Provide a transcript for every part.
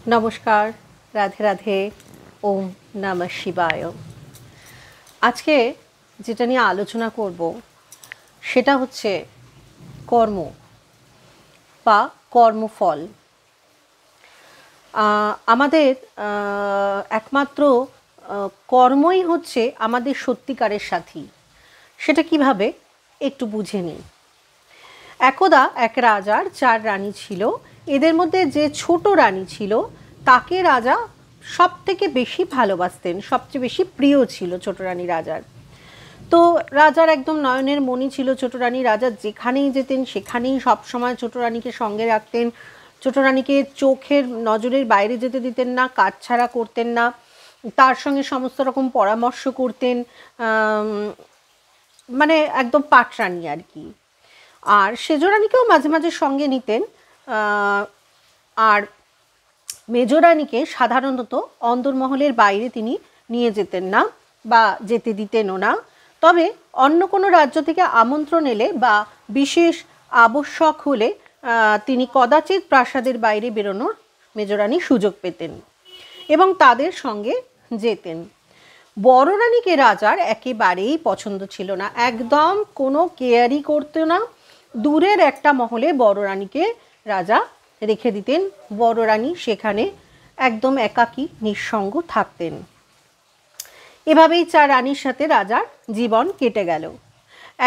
নমস্কার, রাধে রাধে, ওম নমঃ শিবায়। আজকে যেটা নিয়ে আলোচনা করব সেটা হচ্ছে কর্ম বা কর্মফল। আমাদের একমাত্র কর্মই হচ্ছে আমাদের সত্যিকারের সাথী। সেটা কিভাবে একটু বুঝে নিই। একদা এক রাজার 4 রানী ছিল। এদের মধ্যে যে ছোট রানী ছিল তাকে রাজা সব থেকে বেশি ভালোবাসতেন, সবচেয়ে বেশি প্রিয় ছিল ছোট রানী রাজার। তো রাজার একদম নয়নের মণি ছিল ছোট রানী। রাজা যেখানেই যেতেন সেখানেই সবসময় ছোট রানীকে সঙ্গে রাখতেন। ছোট রানীকে চোখের নজরের বাইরে যেতে দিতেন না, কাজ ছাড়া করতেন না, তার সঙ্গে সমস্ত রকম পরামর্শ করতেন, মানে একদম পাটরানী আর কি। আর সেজরানীকেও মাঝে মাঝে সঙ্গে নিতেন। আর মেজরানীকে সাধারণত অন্দরমহলের বাইরে তিনি নিয়ে যেতেন না বা যেতে দিতেনও না। তবে অন্য কোনো রাজ্য থেকে আমন্ত্রণ এলে বা বিশেষ আবশ্যক হলে তিনি কদাচিৎ প্রাসাদের বাইরে বেরোনোর মেজরানী সুযোগ পেতেন এবং তাদের সঙ্গে যেতেন। বড় রানীকে রাজার একেবারেই পছন্দ ছিল না, একদম কোনো কেয়ারই করতো না। দূরের একটা মহলে বড় রানীকে রাজা রেখে দিতেন। বড় রানী সেখানে একদম একাকী নিঃসঙ্গ থাকতেন। এভাবেই 4 রানীর সাথে রাজার জীবন কেটে গেল।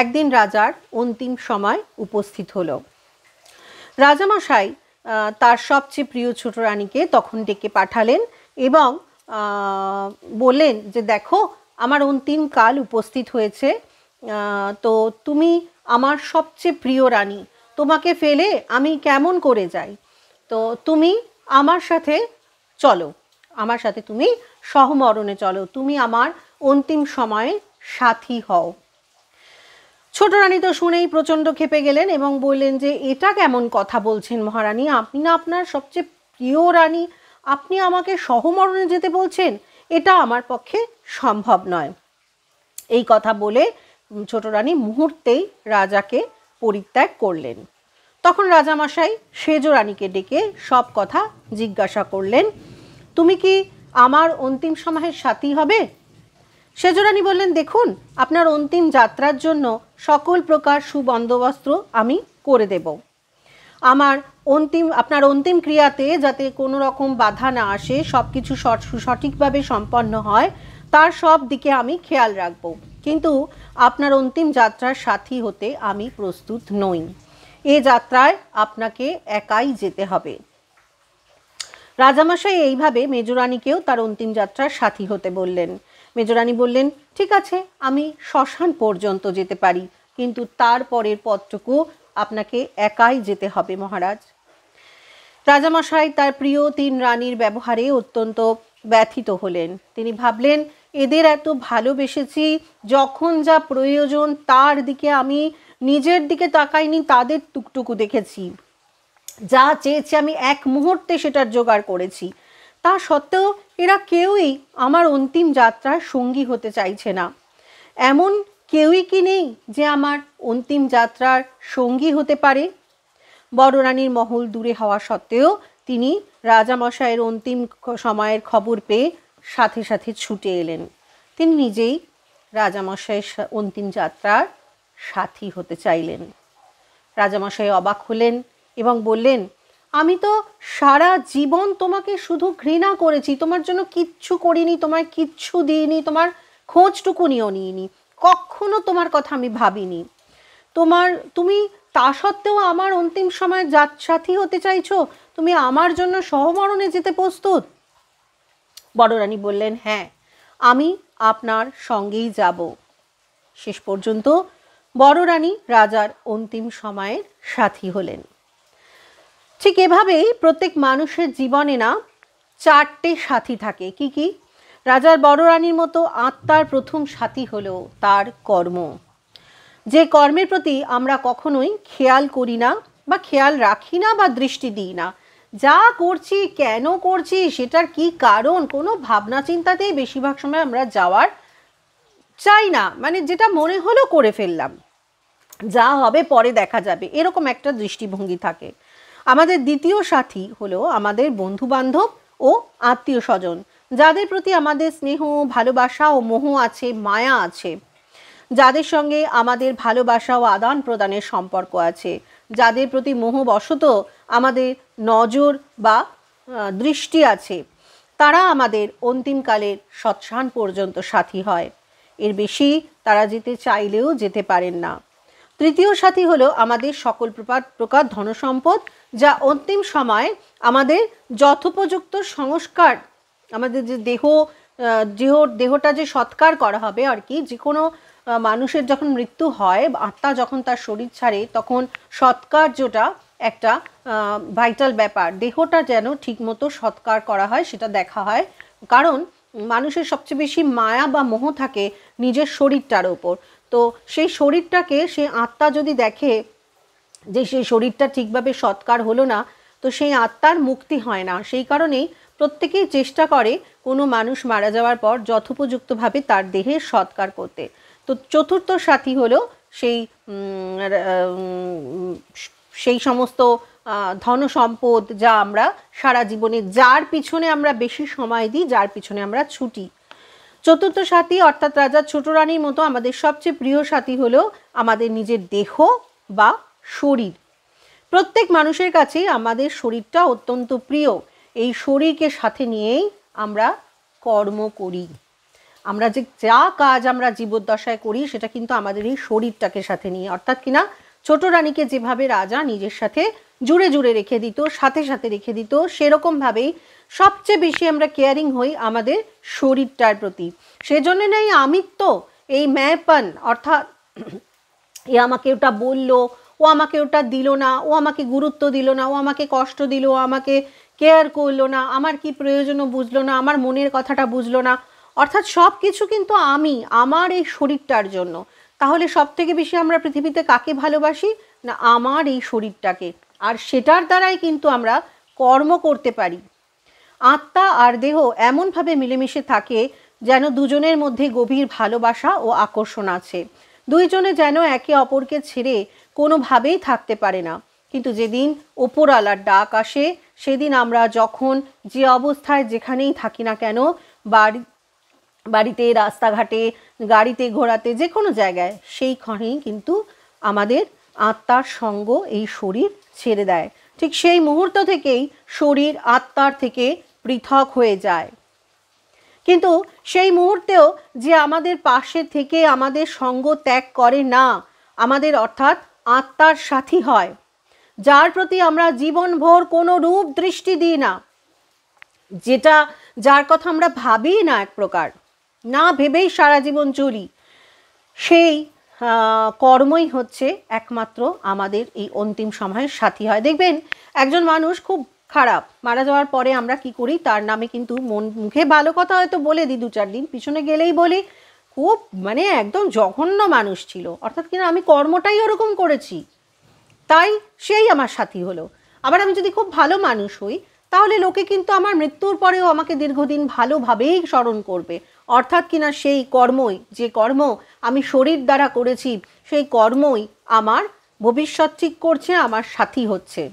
একদিন রাজার অন্তিম সময় উপস্থিত হলো। রাজামশাই তার সবচেয়ে প্রিয় ছোট রানীকে তখন ডেকে পাঠালেন এবং বললেন যে দেখো, আমার অন্তিম কাল উপস্থিত হয়েছে, তো তুমি আমার সবচেয়ে প্রিয় রানী, তোমাকে ফেলে আমি কেমন করে যাই, তো তুমি আমার সাথে চলো, আমার সাথে তুমি সহমরণে চলো, তুমি আমার অন্তিম সময়ে সাথী হও। ছোট রানী তো শুনেই প্রচণ্ড ক্ষেপে গেলেন এবং বললেন যে এটা কেমন কথা বলছেন মহারানী, আপনি না আপনার সবচেয়ে প্রিয় রানী, আপনি আমাকে সহমরণে যেতে বলছেন, এটা আমার পক্ষে সম্ভব নয়। এই কথা বলে ছোট রানী মুহূর্তেই রাজাকে পরিত্যাগ করলেন। তখন রাজামশাই সেজ রানীকে ডেকে সব কথা জিজ্ঞাসা করলেন, তুমি কি আমার অন্তিম সময়ের সাথী হবে? সেজরানী বললেন, দেখুন, আপনার অন্তিম যাত্রার জন্য সকল প্রকার সুবন্দোবস্ত আমি করে দেব। আপনার অন্তিম ক্রিয়াতে যাতে কোনো রকম বাধা না আসে, সব কিছু সঠিকভাবে সম্পন্ন হয়, তার সব দিকে আমি খেয়াল রাখব। কিন্তু আপনার অন্তিম যাত্রার সাথী হতে আমি প্রস্তুত নই। এ যাত্রায় আপনাকে একাই যেতে হবে। রাজামশাই এইভাবে মেজরানীকেও তার অন্তিম যাত্রার সাথী হতে বললেন। মেজরানী বললেন, ঠিক আছে, আমি শ্মশান পর্যন্ত যেতে পারি, কিন্তু তারপরের পথটুকু আপনাকে একাই যেতে হবে মহারাজ। রাজামশাই তার প্রিয় 3 রানীর ব্যবহারে অত্যন্ত ব্যথিত হলেন। তিনি ভাবলেন, এদের এত ভালোবেসেছি, যখন যা প্রয়োজন তার দিকে আমি নিজের দিকে তাকাইনি, তাদের টুকটুকু দেখেছি, যা চেয়েছি আমি এক মুহূর্তে সেটার জোগাড় করেছি। তা সত্ত্বেও এরা কেউই আমার অন্তিম যাত্রার সঙ্গী হতে চাইছে না। এমন কেউই কি নেই যে আমার অন্তিম যাত্রার সঙ্গী হতে পারে? বড় রানীর মহল দূরে হওয়া সত্ত্বেও তিনি রাজামশাইয়ের অন্তিম সময়ের খবর পেয়ে সাথে সাথে ছুটে এলেন। তিনি নিজেই রাজামশাইয়ের অন্তিম যাত্রার সাথী হতে চাইলেন। রাজামশাই অবাক হলেন এবং বললেন, আমি তো সারা জীবন তোমাকে শুধু ঘৃণা করেছি, তোমার জন্য কিচ্ছু করিনি, তোমায় কিচ্ছু দিইনি, তোমার খোঁজটুকু নিয়েও নিইনি, কখনো তোমার কথা আমি ভাবিনি। তুমি তা সত্ত্বেও আমার অন্তিম সময় সাথী হতে চাইছো, তুমি আমার জন্য সহমরণে যেতে প্রস্তুত? বড় রানী বললেন, হ্যাঁ, আমি আপনার সঙ্গেই যাব। শেষ পর্যন্ত বড় রানী রাজার অন্তিম সময়ের সাথী হলেন। ঠিক এভাবেই প্রত্যেক মানুষের জীবনে না 4টে সাথী থাকে। কি কি? রাজার বড় রানীর মতো আত্মার প্রথম সাথী হলো তার কর্ম। যে কর্মের প্রতি আমরা কখনোই খেয়াল করি না বা খেয়াল রাখি না বা দৃষ্টি দিই না, যা করছি, কেন করছি, সেটার কি কারণ, কোনো ভাবনা চিন্তাতেই বেশিরভাগ সময় আমরা যাওয়ার চাই না, মানে যেটা মনে হলো করে ফেললাম, যা হবে পরে দেখা যাবে, এরকম একটা দৃষ্টিভঙ্গি থাকে। আমাদের দ্বিতীয় সাথী হলো আমাদের বন্ধু বান্ধব ও আত্মীয় স্বজন, যাদের প্রতি আমাদের স্নেহ, ভালোবাসা ও মোহ আছে, মায়া আছে, যাদের সঙ্গে আমাদের ভালোবাসা ও আদান প্রদানের সম্পর্ক আছে, যাদের প্রতি মোহবশত আমাদের নজর বা দৃষ্টি আছে, তারা আমাদের অন্তিমকালের শ্মশান পর্যন্ত সাথী হয়। এর বেশি তারা যেতে চাইলেও যেতে পারেন না। তৃতীয় সাথী হলো আমাদের সকল প্রকার ধনসম্পদ, যা অন্তিম সময়ে আমাদের যথোপযুক্ত সংস্কার, আমাদের যে দেহটা যে সৎকার করা হবে আর কি, যে কোনো মানুষের যখন মৃত্যু হয়, আত্মা যখন তার শরীর ছাড়ে, তখন সৎকার্যটা একটা ভাইটাল ব্যাপার। দেহটা যেন ঠিকমতো সৎকার করা হয় সেটা দেখা হয়, কারণ মানুষের সবচেয়ে বেশি মায়া বা মোহ থাকে নিজের শরীরটার ওপর। তো সেই শরীরটাকে সে আত্মা যদি দেখে যে সেই শরীরটা ঠিকভাবে সৎকার হলো না, তো সেই আত্মার মুক্তি হয় না। সেই কারণেই প্রত্যেকেই চেষ্টা করে কোনো মানুষ মারা যাওয়ার পর যথোপযুক্তভাবে তার দেহের সৎকার করতে। তো চতুর্থ সাথী হলো সেই সমস্ত ধন সম্পদ যা আমরা সারা জীবনে, যার পিছনে আমরা বেশি সময় দিই, যার পিছনে আমরা ছুটি। চতুর্থ সাথী অর্থাৎ রাজা ছোট রানীর মতো আমাদের সবচেয়ে প্রিয় সাথী হলো আমাদের নিজের দেহ বা শরীর। প্রত্যেক মানুষের কাছেই আমাদের শরীরটা অত্যন্ত প্রিয়। এই শরীরকে সাথে নিয়েই আমরা কর্ম করি। আমরা যে যা কাজ আমরা জীবদ্দশায় করি সেটা কিন্তু আমাদের এই শরীরটাকে সাথে নিয়ে, অর্থাৎ কিনা ছোট রানীকে যেভাবে রাজা নিজের সাথে জুড়ে জুড়ে রেখে দিত, সাথে সাথে রেখে দিত, সেরকমভাবেই সবচেয়ে বেশি আমরা কেয়ারিং হই আমাদের শরীরটার প্রতি। সেজন্য নেই আমিত্ব, এই ম্যাপন, অর্থাৎ এ আমাকে ওটা বললো, ও আমাকে ওটা দিল না, ও আমাকে গুরুত্ব দিল না, ও আমাকে কষ্ট দিল, ও আমাকে কেয়ার করলো না, আমার কি প্রয়োজনও বুঝলো না, আমার মনের কথাটা বুঝলো না, অর্থাৎ সব কিছু কিন্তু আমি আমার এই শরীরটার জন্য। তাহলে সব থেকে বেশি আমরা পৃথিবীতে কাকে ভালোবাসি না, আমার এই শরীরটাকে। আর সেটার দ্বারাই কিন্তু আমরা কর্ম করতে পারি। আত্মা আর দেহ এমনভাবে মিলেমিশে থাকে যেন দুজনের মধ্যে গভীর ভালোবাসা ও আকর্ষণ আছে। দুইজনে যেন একে অপরকে ছেড়ে কোনোভাবেই থাকতে পারে না। কিন্তু যেদিন ওপরওয়ালার ডাক আসে, সেদিন আমরা যখন যে অবস্থায় যেখানেই থাকি না কেন, বাড়িতে, রাস্তাঘাটে, গাড়িতে, ঘোড়াতে, যে কোনো জায়গায়, সেইখানেই কিন্তু আমাদের আত্মার সঙ্গ এই শরীর ছেড়ে দেয়। ঠিক সেই মুহূর্ত থেকেই শরীর আত্মার থেকে পৃথক হয়ে যায়। কিন্তু সেই মুহূর্তেও যে আমাদের পাশে থেকে আমাদের সঙ্গ ত্যাগ করে না, আমাদের অর্থাৎ আত্মার সাথী হয়, যার প্রতি আমরা জীবনভর কোনো রূপ দৃষ্টি দিই না, যার কথা আমরা ভাবি না, এক প্রকার না ভেবেই সারা জীবন চলি, সেই কর্মই হচ্ছে একমাত্র আমাদের এই অন্তিম সময়ের সাথী হয়। দেখবেন একজন মানুষ খুব খারাপ, মারা যাওয়ার পরে আমরা কি করি, তার নামে কিন্তু মুখে ভালো কথা হয়তো বলে দিই, 2-4 দিন পিছনে গেলেই বলি খুব একদম জঘন্য মানুষ ছিল, অর্থাৎ কিনা আমি কর্মটাই ওরকম করেছি, তাই সেই আমার সাথী হলো। আবার আমি যদি খুব ভালো মানুষ হই, তাহলে লোকে কিন্তু আমার মৃত্যুর পরেও আমাকে দীর্ঘদিন ভালোভাবেই স্মরণ করবে, অর্থাৎ কিনা সেই কর্মই, যে কর্ম আমি শরীর দ্বারা করেছি, সেই কর্মই আমার ভবিষ্যৎ ঠিক করছে, আমার সাথী হচ্ছে।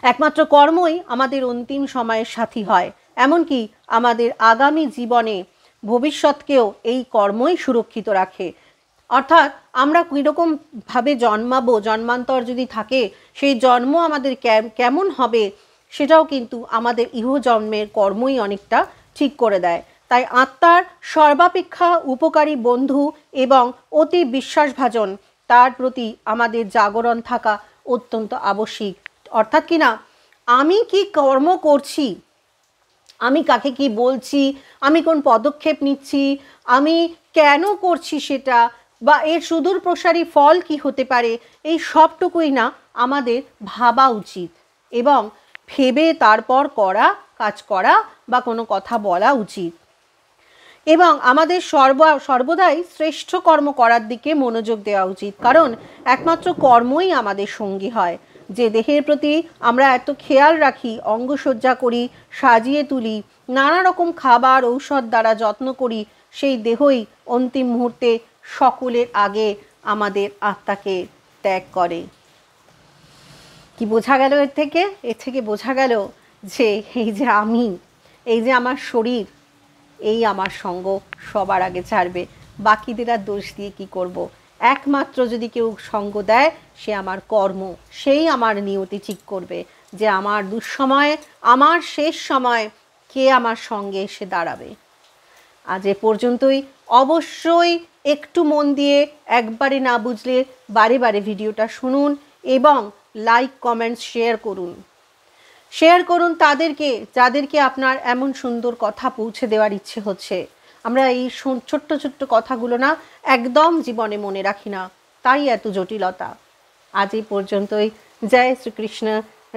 একমাত্র কর্মই আমাদের অন্তিম সময়ের সাথী হয়, এমনকি আমাদের আগামী জীবনে ভবিষ্যৎকেও এই কর্মই সুরক্ষিত রাখে। অর্থাৎ আমরা কীরকমভাবে জন্মাবো, জন্মান্তর যদি থাকে, সেই জন্ম আমাদের কেমন হবে সেটাও কিন্তু আমাদের ইহজন্মের কর্মই অনেকটা ঠিক করে দেয়। তাই আত্মার সর্বাপেক্ষা উপকারী বন্ধু এবং অতি বিশ্বাসভাজন, তার প্রতি আমাদের জাগরণ থাকা অত্যন্ত আবশ্যিক। অর্থাৎ কিনা আমি কি কর্ম করছি, আমি কাকে কি বলছি, আমি কোন পদক্ষেপ নিচ্ছি, আমি কেন করছি সেটা, বা এর সুদূর প্রসারী ফল কি হতে পারে, এই সবটুকুই না আমাদের ভাবা উচিত এবং ভেবে তারপর কাজ করা বা কোনো কথা বলা উচিত। এবং আমাদের সর্বদাই শ্রেষ্ঠ কর্ম করার দিকে মনোযোগ দেওয়া উচিত, কারণ একমাত্র কর্মই আমাদের সঙ্গী হয়। যে দেহের প্রতি আমরা এত খেয়াল রাখি, অঙ্গসজ্জা করি, সাজিয়ে তুলি, নানা রকম খাবার ঔষধ দ্বারা যত্ন করি, সেই দেহই অন্তিম মুহূর্তে সকলের আগে আমাদের আত্মাকে ত্যাগ করে। কি বোঝা গেল এর থেকে? বোঝা গেল যে এই যে আমি, এই যে আমার শরীর, এই আমার সঙ্গ সবার আগে ছাড়বে। বাকিদের আর দোষ দিয়ে কি করব? একমাত্র যদি কেউ সঙ্গ দেয়, সে আমার কর্ম, সেই আমার নিয়তি ঠিক করবে যে আমার দুঃসময়ে, আমার শেষ সময় কে আমার সঙ্গে এসে দাঁড়াবে। আজ এ পর্যন্তই। অবশ্যই একটু মন দিয়ে, একবারে না বুঝলে বারে বারে ভিডিওটা শুনুন এবং লাইক, কমেন্টস, শেয়ার করুন তাদেরকে যাদেরকে আপনার এমন সুন্দর কথা পৌঁছে দেওয়ার ইচ্ছে হচ্ছে। আমরা এই ছোট্ট ছোট্ট কথাগুলো না একদম জীবনে মনে রাখি না, তাই এত জটিলতা। আজ এই পর্যন্তই। জয় শ্রীকৃষ্ণ,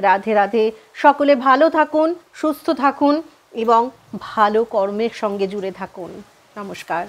রাধে রাধে। সকলে ভালো থাকুন, সুস্থ থাকুন এবং ভালো কর্মের সঙ্গে জুড়ে থাকুন। নমস্কার।